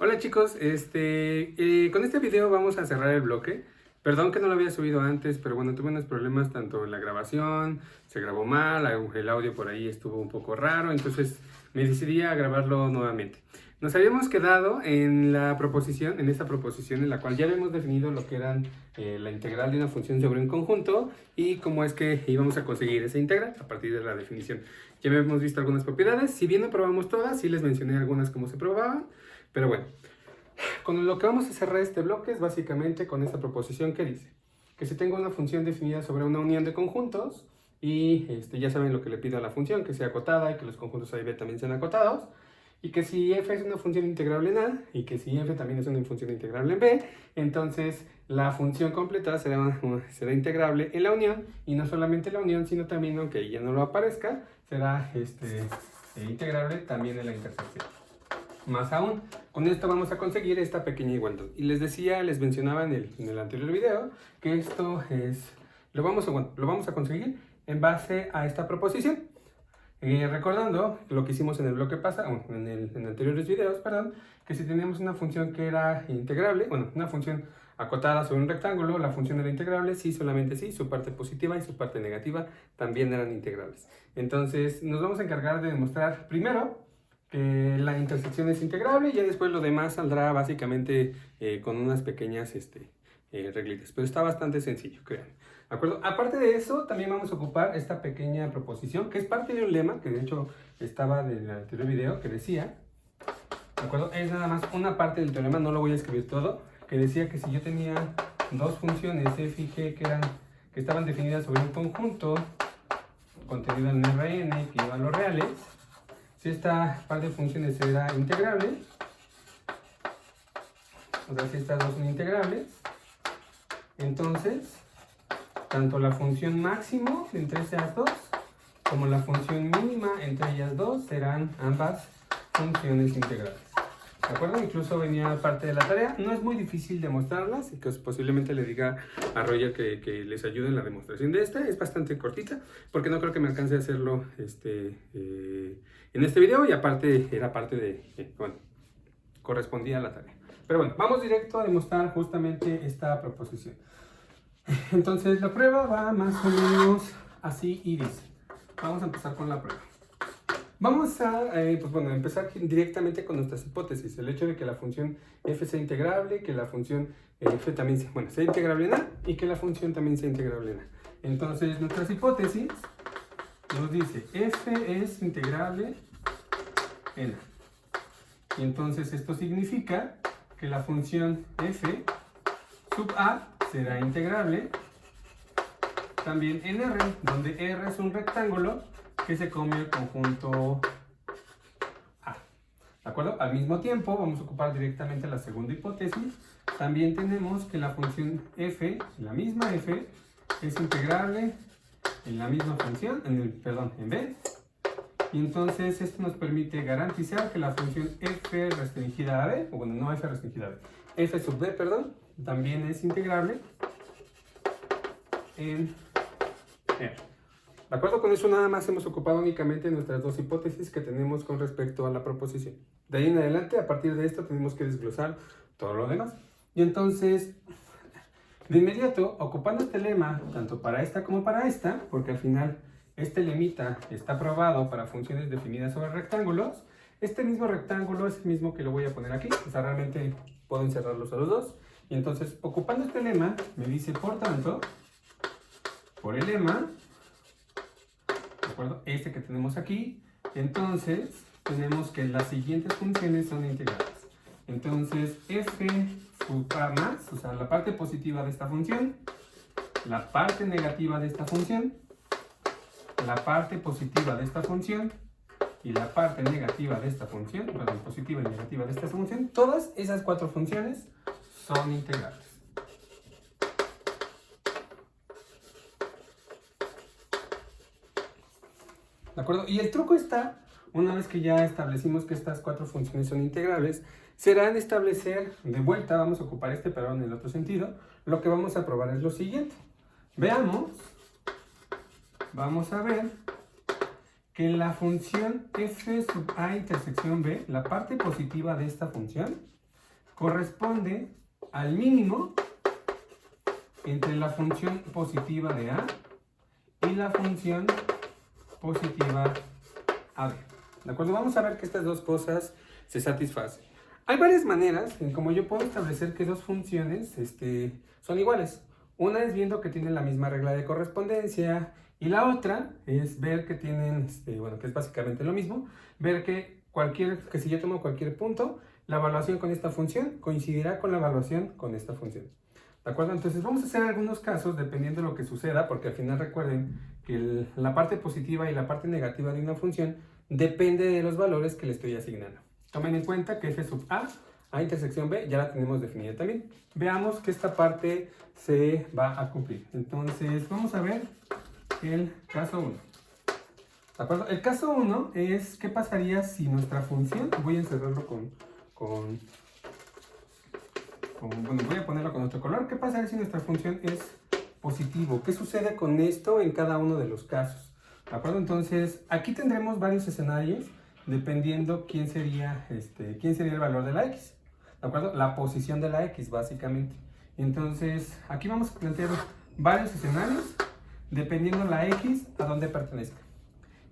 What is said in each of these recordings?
Hola chicos, con este video vamos a cerrar el bloque. Perdón que no lo había subido antes, pero bueno, tuve unos problemas tanto en la grabación, se grabó mal, el audio por ahí estuvo un poco raro, entonces me decidí a grabarlo nuevamente. Nos habíamos quedado en la proposición, en esta proposición en la cual ya habíamos definido lo que eran la integral de una función sobre un conjunto y cómo es que íbamos a conseguir esa integral a partir de la definición. Ya habíamos visto algunas propiedades, si bien no probamos todas, sí les mencioné algunas cómo se probaban, pero bueno. Con lo que vamos a cerrar este bloque es básicamente con esta proposición que dice que si tengo una función definida sobre una unión de conjuntos y ya saben lo que le pido a la función, que sea acotada y que los conjuntos A y B también sean acotados, y que si f es una función integrable en A y que si f también es una función integrable en B, entonces la función completa será integrable en la unión, y no solamente la unión, sino también, aunque ya no lo aparezca, será integrable también en la intersección. Más aún, con esto vamos a conseguir esta pequeña igualdad. Y les decía, les mencionaba en el anterior video que esto lo vamos a conseguir en base a esta proposición. Recordando lo que hicimos en el bloque pasado, en anteriores videos, perdón, que si teníamos una función que era integrable, una función acotada sobre un rectángulo, la función era integrable, sí, solamente sí, su parte positiva y su parte negativa también eran integrables. Entonces, nos vamos a encargar de demostrar primero que la intersección es integrable y ya después lo demás saldrá básicamente con unas pequeñas reglitas. Pero está bastante sencillo, créanme. ¿De acuerdo? Aparte de eso, también vamos a ocupar esta pequeña proposición, que es parte de un lema, que de hecho estaba del anterior video, que decía, ¿de acuerdo? Es nada más una parte del teorema, no lo voy a escribir todo, que decía que si yo tenía dos funciones f y g que estaban definidas sobre un conjunto contenido en Rn que iba a los reales, si esta par de funciones era integrable, o sea, si estas dos son integrables, entonces tanto la función máximo entre esas dos como la función mínima entre ellas dos serán ambas funciones integrales. ¿De acuerdo? Incluso venía parte de la tarea. No es muy difícil demostrarlas y que posiblemente le diga a Roger que les ayude en la demostración de esta. Es bastante cortita porque no creo que me alcance a hacerlo en este video, y aparte era parte de, correspondía a la tarea. Pero bueno, vamos directo a demostrar justamente esta proposición. Entonces la prueba va más o menos así y dice. Vamos a empezar con la prueba. Vamos a empezar directamente con nuestras hipótesis. El hecho de que la función f sea integrable, que la función f también sea integrable en A y que la función también sea integrable en A. Entonces nuestras hipótesis nos dice f es integrable en A. Y entonces esto significa que la función f sub A será integrable también en R, donde R es un rectángulo que se come el conjunto A. ¿De acuerdo? Al mismo tiempo, vamos a ocupar directamente la segunda hipótesis. También tenemos que la función f, la misma f, es integrable en la misma función, en B. Y entonces esto nos permite garantizar que la función f restringida a B, o bueno, no f restringida a B, f sub B, perdón, también es integrable en R. De acuerdo con eso, nada más hemos ocupado únicamente nuestras dos hipótesis que tenemos con respecto a la proposición. De ahí en adelante, a partir de esto, tenemos que desglosar todo lo demás. Y entonces, de inmediato, ocupando este lema, tanto para esta como para esta, porque al final este lemita está probado para funciones definidas sobre rectángulos, este mismo rectángulo es el mismo que lo voy a poner aquí. O sea, realmente puedo encerrarlos a los dos. Y entonces, ocupando este lema, me dice, por tanto, por el lema, ¿de acuerdo? Este que tenemos aquí, entonces tenemos que las siguientes funciones son integrales. Entonces f sub a más, o sea, la parte positiva de esta función, la parte negativa de esta función, la parte positiva de esta función y la parte negativa de esta función, perdón, positiva y negativa de esta función, todas esas cuatro funciones son integrales. ¿De acuerdo? Y el truco está, una vez que ya establecimos que estas cuatro funciones son integrales, será en establecer, de vuelta vamos a ocupar este pero en el otro sentido, lo que vamos a probar es lo siguiente. Veamos, vamos a ver que la función f sub a intersección b, la parte positiva de esta función, corresponde al mínimo entre la función positiva de A y la función positiva AB. ¿De acuerdo? Vamos a ver que estas dos cosas se satisfacen. Hay varias maneras en cómo yo puedo establecer que dos funciones son iguales. Una es viendo que tienen la misma regla de correspondencia y la otra es ver que tienen, bueno, que es básicamente lo mismo, ver que si yo tomo cualquier punto, la evaluación con esta función coincidirá con la evaluación con esta función. ¿De acuerdo? Entonces vamos a hacer algunos casos dependiendo de lo que suceda, porque al final recuerden que la parte positiva y la parte negativa de una función depende de los valores que le estoy asignando. Tomen en cuenta que f sub a intersección b, ya la tenemos definida también. Veamos que esta parte se va a cumplir. Entonces vamos a ver el caso 1. ¿De acuerdo? El caso 1 es qué pasaría si nuestra función, voy a encerrarlo bueno, voy a ponerlo con otro color. ¿Qué pasaría si nuestra función es positivo? ¿Qué sucede con esto en cada uno de los casos? ¿De acuerdo? Entonces, aquí tendremos varios escenarios dependiendo quién sería el valor de la x. ¿De acuerdo? La posición de la x, básicamente. Entonces, aquí vamos a plantear varios escenarios dependiendo la x a dónde pertenezca.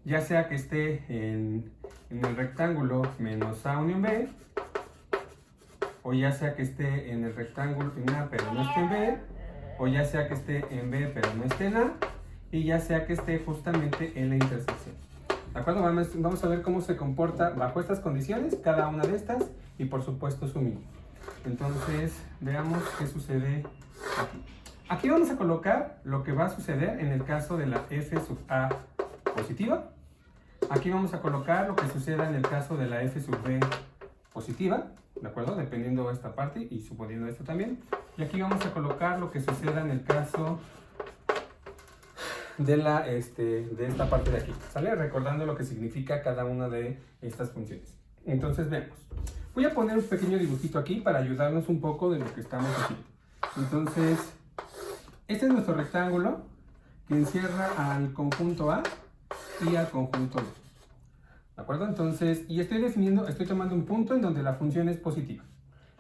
Ya sea que esté en el rectángulo menos a unión b, o ya sea que esté en el rectángulo en A pero no esté en B, o ya sea que esté en B pero no esté en A, y ya sea que esté justamente en la intersección. ¿De acuerdo? Vamos a ver cómo se comporta bajo estas condiciones, cada una de estas, y por supuesto su mínimo. Entonces, veamos qué sucede aquí. Aquí vamos a colocar lo que va a suceder en el caso de la f sub a positiva. Aquí vamos a colocar lo que suceda en el caso de la f sub b positiva, ¿de acuerdo? Dependiendo de esta parte y suponiendo esto también. Y aquí vamos a colocar lo que suceda en el caso de esta parte de aquí, ¿sale? Recordando lo que significa cada una de estas funciones. Entonces, veamos. Voy a poner un pequeño dibujito aquí para ayudarnos un poco de lo que estamos haciendo. Entonces, este es nuestro rectángulo que encierra al conjunto A y al conjunto B. ¿De acuerdo? Entonces, y estoy tomando un punto en donde la función es positiva.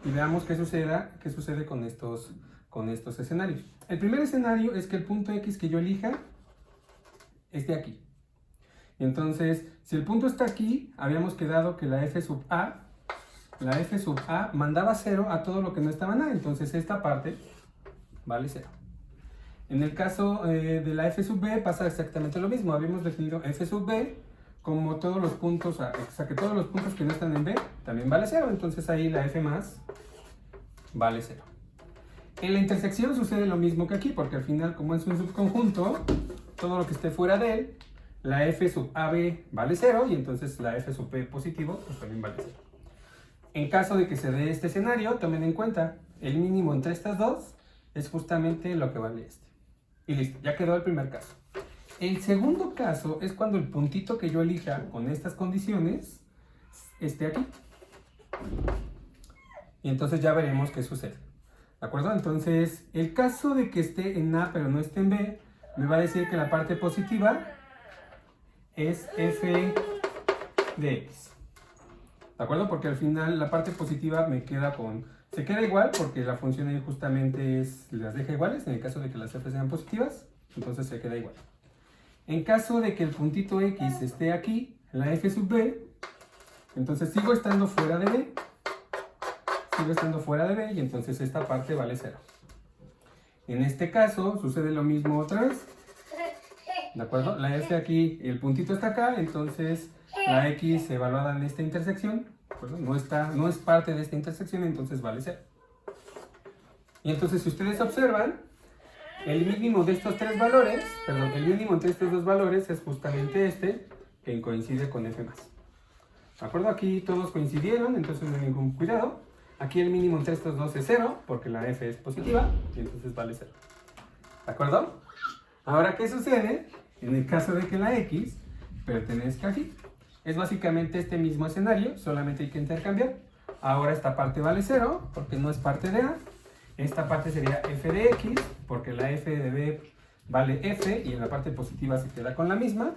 Y veamos qué sucede con estos escenarios. El primer escenario es que el punto X que yo elija esté aquí. Y entonces, si el punto está aquí, habíamos quedado que la f sub a mandaba 0 a todo lo que no estaba en A. Entonces, esta parte vale 0. En el caso de la f sub b pasa exactamente lo mismo. Habíamos definido f sub b como todos los puntos, que todos los puntos que no están en B también vale 0, entonces ahí la f más vale 0. En la intersección sucede lo mismo que aquí, porque al final, como es un subconjunto, todo lo que esté fuera de él, la f sub ab vale 0, y entonces la f sub b positivo pues también vale 0. En caso de que se dé este escenario, tomen en cuenta, el mínimo entre estas dos es justamente lo que vale este. Y listo, ya quedó el primer caso. El segundo caso es cuando el puntito que yo elija con estas condiciones esté aquí. Y entonces ya veremos qué sucede. ¿De acuerdo? Entonces, el caso de que esté en A pero no esté en B, me va a decir que la parte positiva es f de x. ¿De acuerdo? Porque al final la parte positiva se queda igual porque la función ahí justamente las deja iguales en el caso de que las f sean positivas, entonces se queda igual. En caso de que el puntito X esté aquí, la f sub b, entonces sigo estando fuera de B. Y entonces esta parte vale 0. En este caso sucede lo mismo otra vez. ¿De acuerdo? La f aquí, el puntito está acá, entonces la x evaluada en esta intersección, ¿de acuerdo? No es parte de esta intersección, entonces vale 0. Y entonces si ustedes observan, el mínimo de estos tres valores, el mínimo entre estos dos valores es justamente este, que coincide con f más. ¿De acuerdo? Aquí todos coincidieron, entonces no hay ningún cuidado. Aquí el mínimo entre estos dos es 0, porque la f es positiva, y entonces vale 0. ¿De acuerdo? Ahora, ¿qué sucede en el caso de que la x pertenezca aquí? Es básicamente este mismo escenario, solamente hay que intercambiar. Ahora esta parte vale 0, porque no es parte de A. Esta parte sería f de x, porque la f de b vale f, y en la parte positiva se queda con la misma.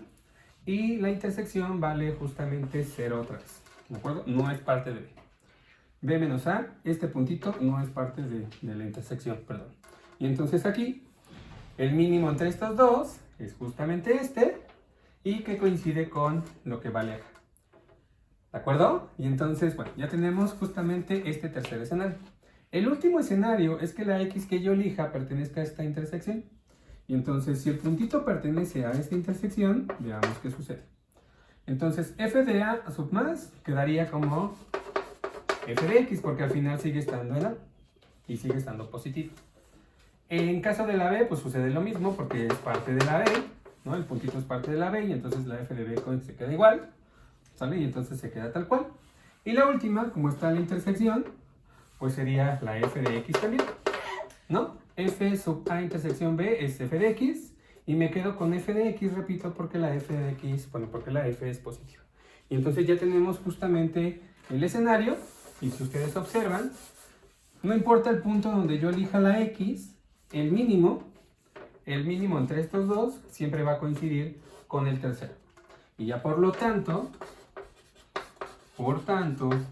Y la intersección vale justamente 0 otra vez, ¿de acuerdo? No es parte de b. B menos A, este puntito no es parte de la intersección, perdón. Y entonces aquí, el mínimo entre estos dos es justamente este, y que coincide con lo que vale acá. ¿De acuerdo? Y entonces, bueno, ya tenemos justamente este tercer escenario. El último escenario es que la X que yo elija pertenezca a esta intersección. Y entonces, si el puntito pertenece a esta intersección, veamos qué sucede. Entonces, f de A sub más quedaría como f de X, porque al final sigue estando en A y sigue estando positivo. En caso de la B, pues sucede lo mismo, porque es parte de la B, ¿no? El puntito es parte de la B y entonces la f de B se queda igual, ¿sale? Y entonces se queda tal cual. Y la última, como está en la intersección, pues sería la f de X también, ¿no? F sub A intersección B es f de X y me quedo con f de X, repito, porque la f de X, bueno, porque la f es positiva. Y entonces ya tenemos justamente el escenario y si ustedes observan, no importa el punto donde yo elija la X, el mínimo entre estos dos siempre va a coincidir con el tercero. Y ya por tanto,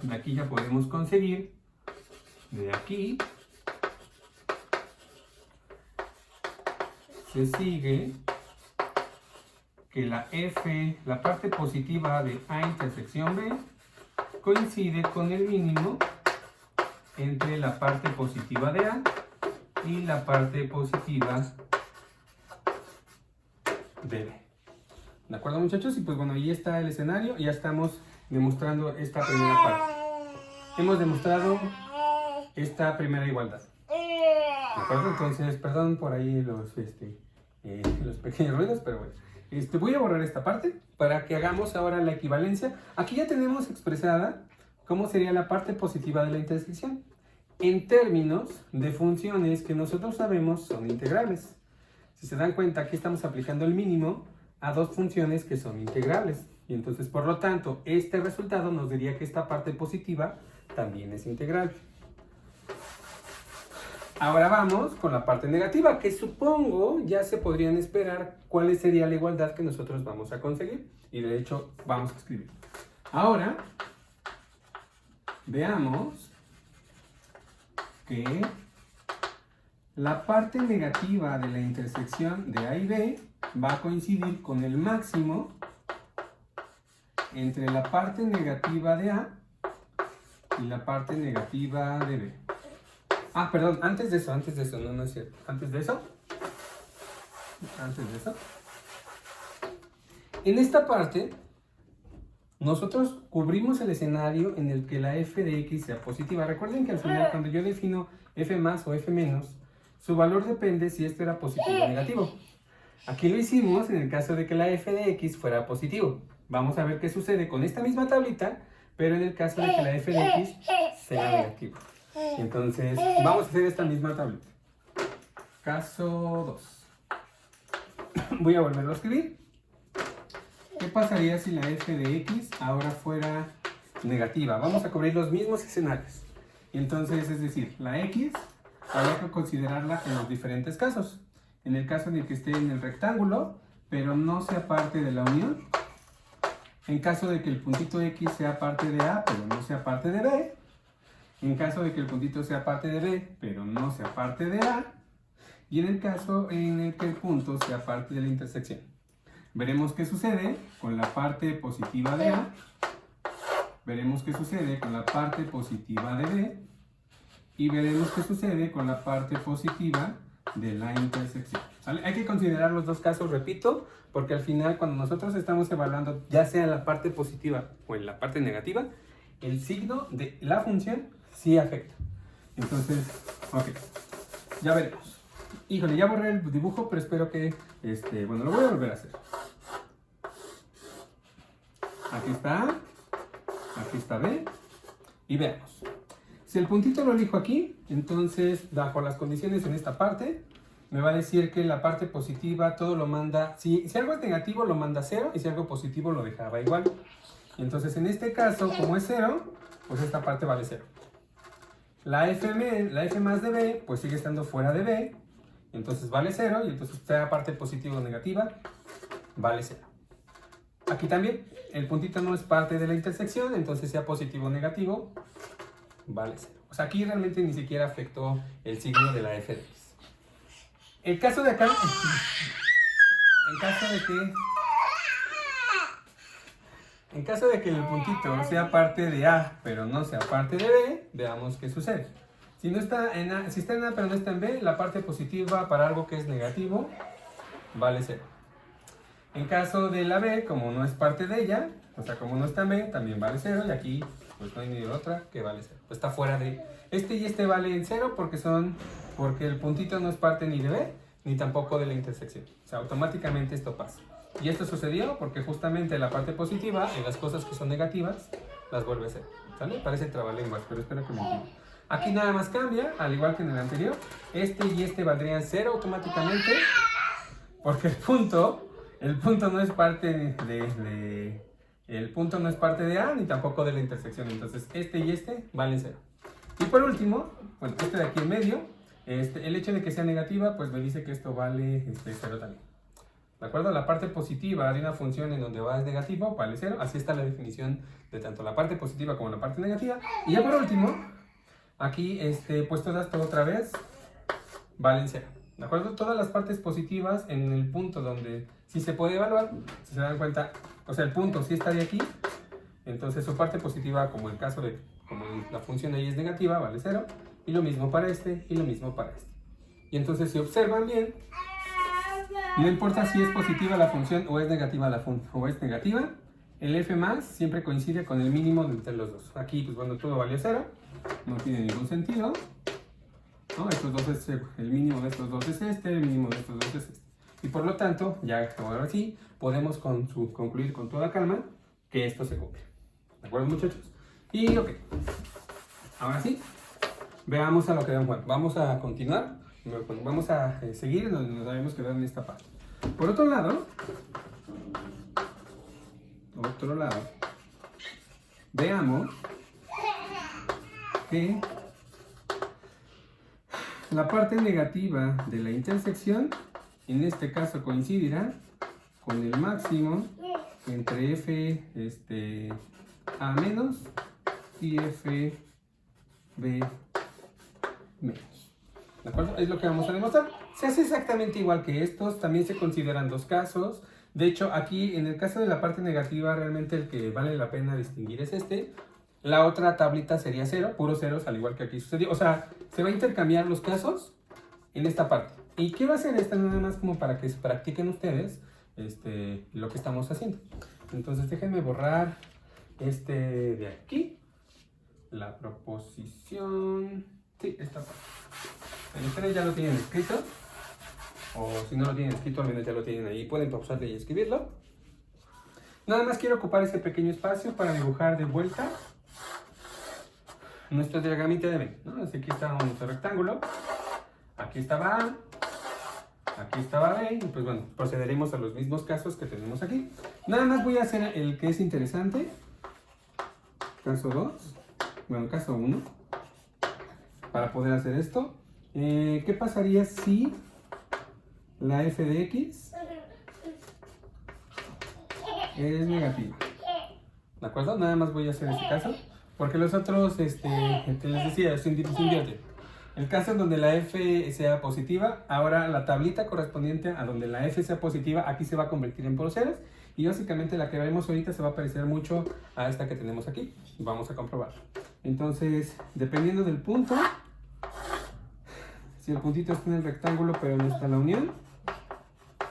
de aquí ya podemos conseguir, de aquí, se sigue que la F, la parte positiva de A intersección B, coincide con el mínimo entre la parte positiva de A y la parte positiva de B. ¿De acuerdo, muchachos? Y pues bueno, ahí está el escenario y ya estamos demostrando esta primera parte. Hemos demostrado esta primera igualdad. ¿De acuerdo? Entonces, perdón por ahí los pequeños ruidos, pero bueno. Voy a borrar esta parte para que hagamos ahora la equivalencia. Aquí ya tenemos expresada cómo sería la parte positiva de la intersección en términos de funciones que nosotros sabemos son integrales. Si se dan cuenta, aquí estamos aplicando el mínimo a dos funciones que son integrales. Y entonces, por lo tanto, este resultado nos diría que esta parte positiva también es integral. Ahora vamos con la parte negativa, que supongo ya se podrían esperar cuál sería la igualdad que nosotros vamos a conseguir. Y de hecho, vamos a escribir. Ahora, veamos que la parte negativa de la intersección de A y B va a coincidir con el máximo entre la parte negativa de A y la parte negativa de B. Ah, perdón, antes de eso, no es cierto. Antes de eso. En esta parte, nosotros cubrimos el escenario en el que la f de x sea positiva. Recuerden que al final, cuando yo defino f más o f menos, su valor depende si esto era positivo o negativo. Aquí lo hicimos en el caso de que la f de x fuera positivo. Vamos a ver qué sucede con esta misma tablita, pero en el caso de que la f de x sea negativo. Entonces, vamos a hacer esta misma tablita. Caso 2. Voy a volverlo a escribir. ¿Qué pasaría si la f de x ahora fuera negativa? Vamos a cubrir los mismos escenarios. Y entonces, es decir, la x habría que considerarla en los diferentes casos. En el caso de que esté en el rectángulo, pero no sea parte de la unión. En caso de que el puntito x sea parte de A, pero no sea parte de B. En caso de que el puntito sea parte de B, pero no sea parte de A. Y en el caso en el que el punto sea parte de la intersección. Veremos qué sucede con la parte positiva de A. Veremos qué sucede con la parte positiva de B. Y veremos qué sucede con la parte positiva de la intersección. ¿Sale? Hay que considerar los dos casos, repito, porque al final cuando nosotros estamos evaluando, ya sea en la parte positiva o en la parte negativa, el signo de la función sí afecta. Entonces, ok, ya veremos. Híjole, ya borré el dibujo, pero espero que, bueno, lo voy a volver a hacer. Aquí está B, y veamos. Si el puntito lo elijo aquí, entonces, bajo las condiciones en esta parte, me va a decir que la parte positiva todo lo manda, si algo es negativo lo manda a 0, y si algo positivo lo dejaba igual. Y entonces, en este caso, como es 0, pues esta parte vale 0. La f más de B, pues sigue estando fuera de B, entonces vale 0, y entonces sea parte positiva o negativa, vale 0. Aquí también, el puntito no es parte de la intersección, entonces sea positivo o negativo, vale 0. O sea, aquí realmente ni siquiera afectó el signo de la f de x. El caso de acá, en caso de que el puntito sea parte de A, pero no sea parte de B, veamos qué sucede. Si está en A pero no está en B, la parte positiva para algo que es negativo vale 0. En caso de la B, como no es parte de ella, o sea, como no está en B, también vale 0. Y aquí, pues no hay ni otra que vale 0. Pues está fuera de... Este y este valen 0 porque el puntito no es parte ni de B, ni tampoco de la intersección. O sea, automáticamente esto pasa. Y esto sucedió porque justamente la parte positiva, en las cosas que son negativas, las vuelve a 0. ¿Sale? Parece trabalenguas, pero espero que me entiendan. Aquí nada más cambia, al igual que en el anterior. Este y este valdrían 0 automáticamente, porque el punto no es parte el punto no es parte de A, ni tampoco de la intersección. Entonces, este y este valen 0. Y por último, bueno, este de aquí en medio, el hecho de que sea negativa, pues me dice que esto vale 0 también. ¿De acuerdo? La parte positiva de una función en donde va es negativo, vale 0. Así está la definición de tanto la parte positiva como la parte negativa. Y ya por último, aquí, pues todo otra vez valen 0. ¿De acuerdo? Todas las partes positivas en el punto donde sí se puede evaluar, si se dan cuenta, o sea, el punto sí está de aquí, entonces su parte positiva, como el caso de, como la función ahí es negativa, vale 0. Y lo mismo para este, y lo mismo para este. Y entonces si observan bien, no importa si es positiva la función o es negativa la función, o es negativa, el f más siempre coincide con el mínimo de entre los dos. Aquí, pues bueno, todo vale 0, no tiene ningún sentido, ¿no? Estos dos es, el mínimo de estos dos es este, el mínimo de estos dos es este. Y por lo tanto, ya ahora sí, podemos concluir con toda calma que esto se cumple. ¿De acuerdo, muchachos? Y ok, ahora sí, veamos a lo que vamos a continuar. Vamos a seguir donde nos habíamos quedado en esta parte. Por otro lado, veamos que la parte negativa de la intersección, en este caso coincidirá con el máximo entre f a menos y f b menos. ¿De acuerdo? Es lo que vamos a demostrar. Se hace exactamente igual que estos. También se consideran dos casos. De hecho, aquí en el caso de la parte negativa, realmente el que vale la pena distinguir es este. La otra tablita sería 0, puros ceros, al igual que aquí sucedió. O sea, se va a intercambiar los casos en esta parte. ¿Y qué va a hacer esta? Nada más como para que practiquen ustedes lo que estamos haciendo. Entonces, déjenme borrar de aquí. La proposición... Sí, esta parte. Ustedes ya lo tienen escrito, o si no lo tienen escrito, al menos ya lo tienen ahí. Pueden pausarle y escribirlo. Nada más quiero ocupar ese pequeño espacio para dibujar de vuelta nuestro diagramita de B, ¿no? Así aquí está nuestro rectángulo, aquí estaba A, aquí estaba B, y pues bueno, procederemos a los mismos casos que tenemos aquí. Nada más voy a hacer el que es interesante, caso 2, bueno, caso 1, para poder hacer esto. ¿Qué pasaría si la f de x es negativa? ¿De acuerdo? Nada más voy a hacer este caso, porque los otros, les decía, se invierte. El caso en donde la f sea positiva, ahora la tablita correspondiente a donde la f sea positiva, aquí se va a convertir en puros ceros, y básicamente la que veremos ahorita se va a parecer mucho a esta que tenemos aquí. Vamos a comprobarlo. Entonces, dependiendo del punto, si el puntito está en el rectángulo pero no está en la unión,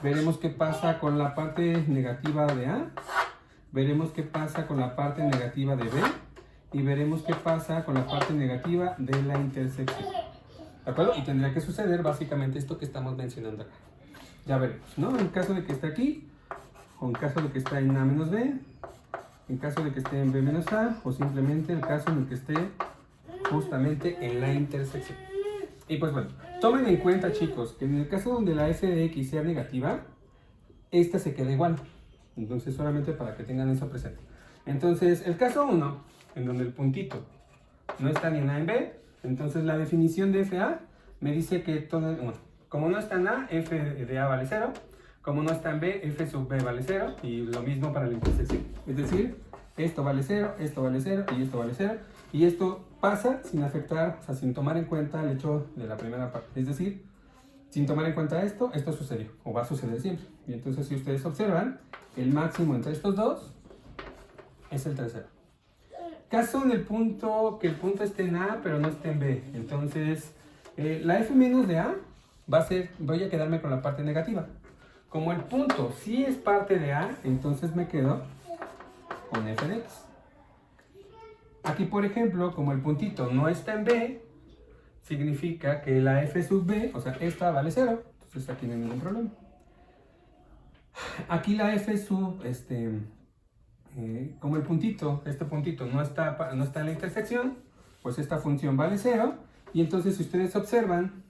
veremos qué pasa con la parte negativa de A, veremos qué pasa con la parte negativa de B, y veremos qué pasa con la parte negativa de la intersección. ¿De acuerdo? Y tendría que suceder básicamente esto que estamos mencionando acá. Ya veremos, ¿no? En caso de que esté aquí, o en caso de que esté en A menos B, en caso de que esté en B menos A, o simplemente el caso en el que esté justamente en la intersección. Y pues bueno, tomen en cuenta, chicos, que en el caso donde la f de x sea negativa, esta se queda igual. Entonces, solamente para que tengan eso presente. Entonces, el caso 1, en donde el puntito no está ni en A ni en B, entonces la definición de FA me dice que bueno, como no está en A, f de A vale 0. Como no está en B, f sub B vale 0. Y lo mismo para la intersección. Es decir, esto vale 0, esto vale 0 y esto vale 0. Y esto pasa sin afectar, o sea, sin tomar en cuenta el hecho de la primera parte. Es decir, sin tomar en cuenta esto, esto sucedió o va a suceder siempre. Y entonces si ustedes observan, el máximo entre estos dos es el tercero. Caso en el punto, que el punto esté en A pero no esté en B. Entonces, la f menos de A va a ser, voy a quedarme con la parte negativa. Como el punto sí es parte de A, entonces me quedo con f de x. Aquí, por ejemplo, como el puntito no está en B, significa que la f sub b, o sea, esta vale 0. Entonces aquí no hay ningún problema. Aquí la f sub, como el puntito, este puntito no está en la intersección, pues esta función vale 0. Y entonces si ustedes observan,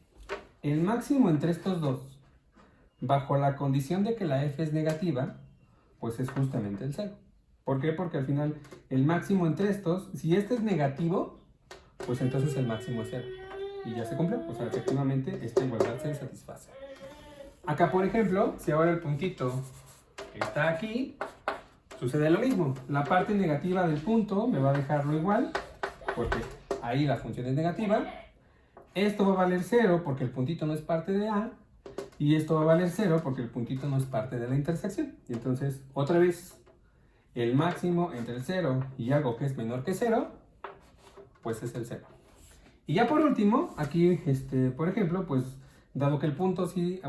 el máximo entre estos dos, bajo la condición de que la f es negativa, pues es justamente el 0. ¿Por qué? Porque al final el máximo entre estos, si este es negativo, pues entonces el máximo es 0. Y ya se cumplió, o sea, efectivamente esta igualdad se satisface. Acá, por ejemplo, si ahora el puntito está aquí, sucede lo mismo. La parte negativa del punto me va a dejarlo igual, porque ahí la función es negativa. Esto va a valer 0 porque el puntito no es parte de A. Y esto va a valer 0 porque el puntito no es parte de la intersección. Y entonces, otra vez, el máximo entre el 0 y algo que es menor que 0, pues es el 0. Y ya por último, aquí, por ejemplo, pues, dado que el punto, si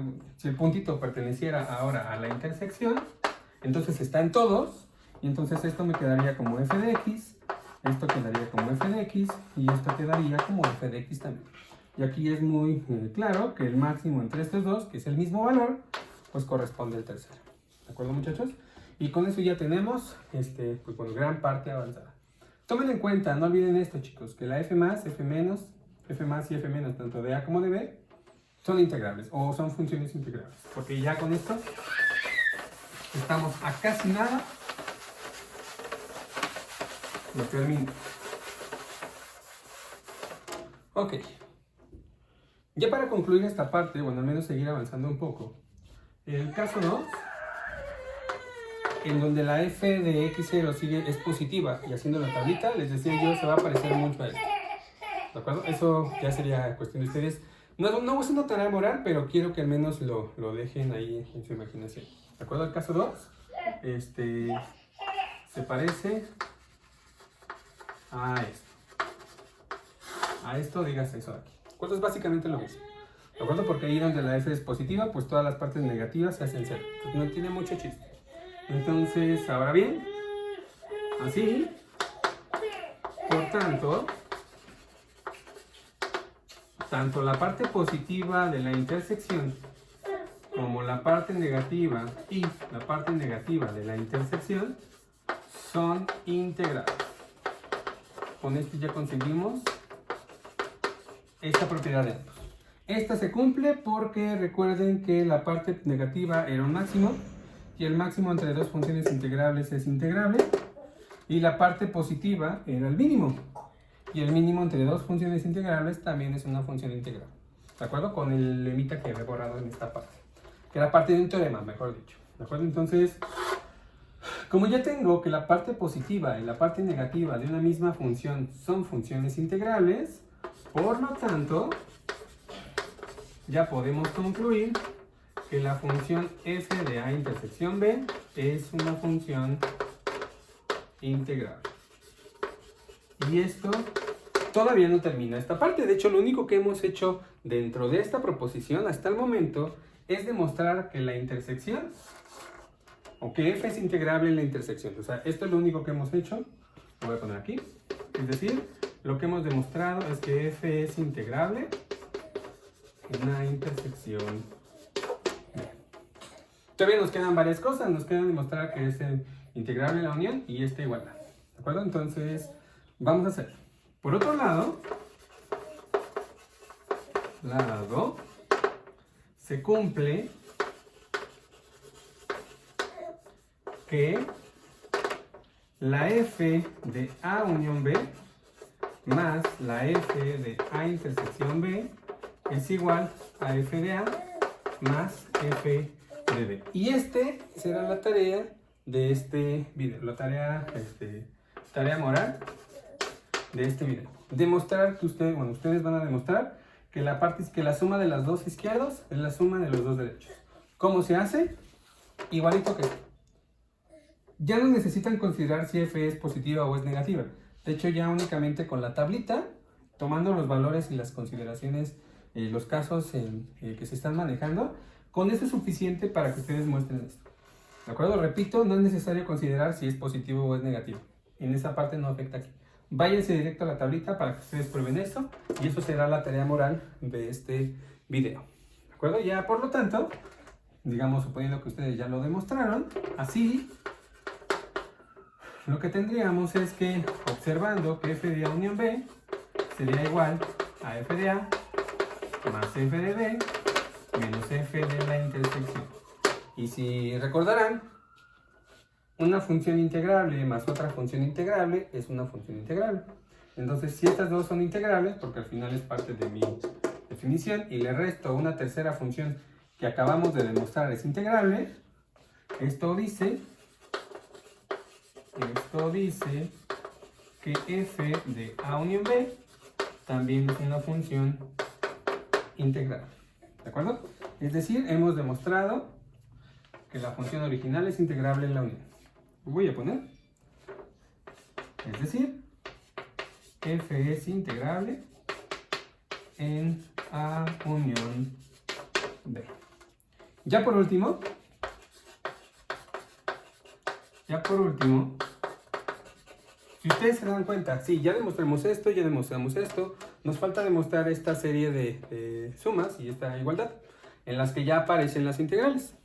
el puntito perteneciera ahora a la intersección, entonces está en todos, y entonces esto me quedaría como f de x, esto quedaría como f de x, y esto quedaría como f de x también. Y aquí es muy claro que el máximo entre estos dos, que es el mismo valor, pues corresponde al tercero. ¿De acuerdo, muchachos? Y con eso ya tenemos, pues bueno, gran parte avanzada. Tomen en cuenta, no olviden esto, chicos, que la f más, f menos, f más y f menos, tanto de A como de B, son integrables o son funciones integrables. Porque ya con esto estamos a casi nada. Lo termino. Ok. Ya para concluir esta parte, bueno, al menos seguir avanzando un poco, el caso 2, en donde la f de x0 es positiva y haciendo la tablita, les decía yo, se va a parecer mucho a esto. ¿De acuerdo? Eso ya sería cuestión de ustedes. No es una tarea moral, pero quiero que al menos lo dejen ahí en su imaginación. ¿De acuerdo? El caso 2, se parece a esto. A esto, digas eso de aquí. Pues es básicamente lo mismo. ¿De acuerdo? Porque ahí donde la f es positiva, pues todas las partes negativas se hacen 0. Pues no tiene mucho chiste. Entonces, ahora bien, así, por tanto, tanto la parte positiva de la intersección como la parte negativa y la parte negativa de la intersección son integrables. Con esto ya conseguimos esta propiedad de ambos. Esta se cumple porque recuerden que la parte negativa era un máximo y el máximo entre dos funciones integrables es integrable, y la parte positiva era el mínimo y el mínimo entre dos funciones integrables también es una función integral. ¿De acuerdo? Con el lemita que había borrado en esta parte, que era parte de un teorema, mejor dicho. ¿De acuerdo? Entonces, como ya tengo que la parte positiva y la parte negativa de una misma función son funciones integrales, por lo tanto, ya podemos concluir que la función f de a intersección b es una función integrable. Y esto todavía no termina esta parte. De hecho, lo único que hemos hecho dentro de esta proposición hasta el momento es demostrar que la intersección, o que f es integrable en la intersección. O sea, esto es lo único que hemos hecho. Lo voy a poner aquí. Es decir, lo que hemos demostrado es que f es integrable en la intersección. Todavía nos quedan varias cosas. Nos queda demostrar que es integrable la unión y esta igualdad. ¿De acuerdo? Entonces, vamos a hacer. Por otro lado, se cumple que la f de A unión B más la f de A intersección B es igual a f de A más f de B. Y será la tarea de este video, la tarea moral de este video. Demostrar que ustedes van a demostrar que la suma de los dos izquierdos es la suma de los dos derechos. ¿Cómo se hace? Igualito que esto. Ya no necesitan considerar si f es positiva o es negativa. De hecho, ya únicamente con la tablita, tomando los valores y las consideraciones, los casos que se están manejando, con eso es suficiente para que ustedes muestren esto. ¿De acuerdo? Repito, no es necesario considerar si es positivo o es negativo. En esa parte no afecta aquí. Váyanse directo a la tablita para que ustedes prueben esto, y eso será la tarea moral de este video. ¿De acuerdo? Ya por lo tanto, digamos, suponiendo que ustedes ya lo demostraron, así lo que tendríamos es que, observando que f de A unión B sería igual a f de A más f de B menos f de la intersección. Y si recordarán, una función integrable más otra función integrable es una función integrable. Entonces, si estas dos son integrables, porque al final es parte de mi definición, y le resto una tercera función que acabamos de demostrar es integrable, esto dice que f de A unión B también es una función integral. ¿De acuerdo? Es decir, hemos demostrado que la función original es integrable en la unión. Voy a poner, es decir, f es integrable en A unión B. Ya por último, si ustedes se dan cuenta, sí, ya demostramos esto, nos falta demostrar esta serie de sumas y esta igualdad, en las que ya aparecen las integrales.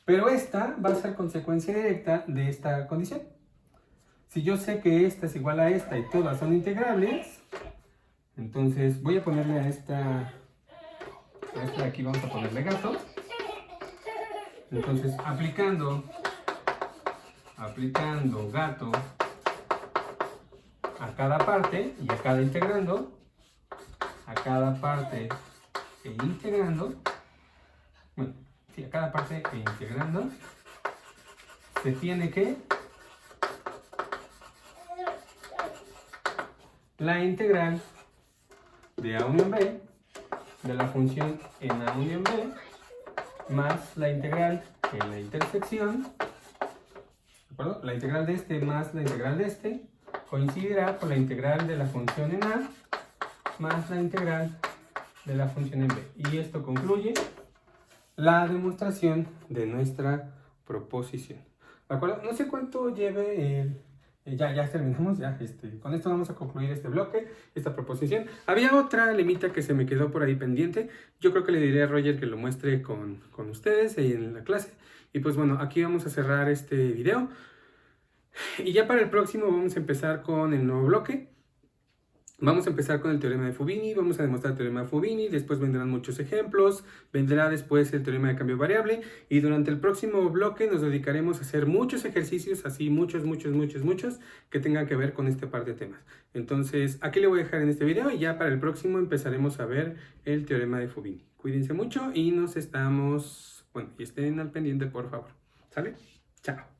Pero esta va a ser consecuencia directa de esta condición. Si yo sé que esta es igual a esta y todas son integrables, entonces voy a ponerle a esta de aquí, vamos a ponerle gato. Entonces, aplicando gato a cada parte y a cada integrando, a cada parte e integrando, bueno, sí, a cada parte e integrando, se tiene que la integral de A unión B de la función en A unión B más la integral en la intersección, ¿de acuerdo? La integral de este más la integral de este coincidirá con la integral de la función en A más la integral de la función en B. Y esto concluye la demostración de nuestra proposición. ¿De acuerdo? No sé cuánto lleve ya terminamos, con esto vamos a concluir este bloque, esta proposición. Había otra lemita que se me quedó por ahí pendiente. Yo creo que le diré a Roger que lo muestre con ustedes en la clase. Y pues bueno, aquí vamos a cerrar este video. Y ya para el próximo vamos a empezar con el nuevo bloque. Vamos a empezar con el teorema de Fubini, vamos a demostrar el teorema de Fubini, después vendrán muchos ejemplos, vendrá después el teorema de cambio variable, y durante el próximo bloque nos dedicaremos a hacer muchos ejercicios, así muchos, que tengan que ver con este par de temas. Entonces, aquí le voy a dejar en este video y ya para el próximo empezaremos a ver el teorema de Fubini. Cuídense mucho y y estén al pendiente, por favor. ¿Sale? Chao.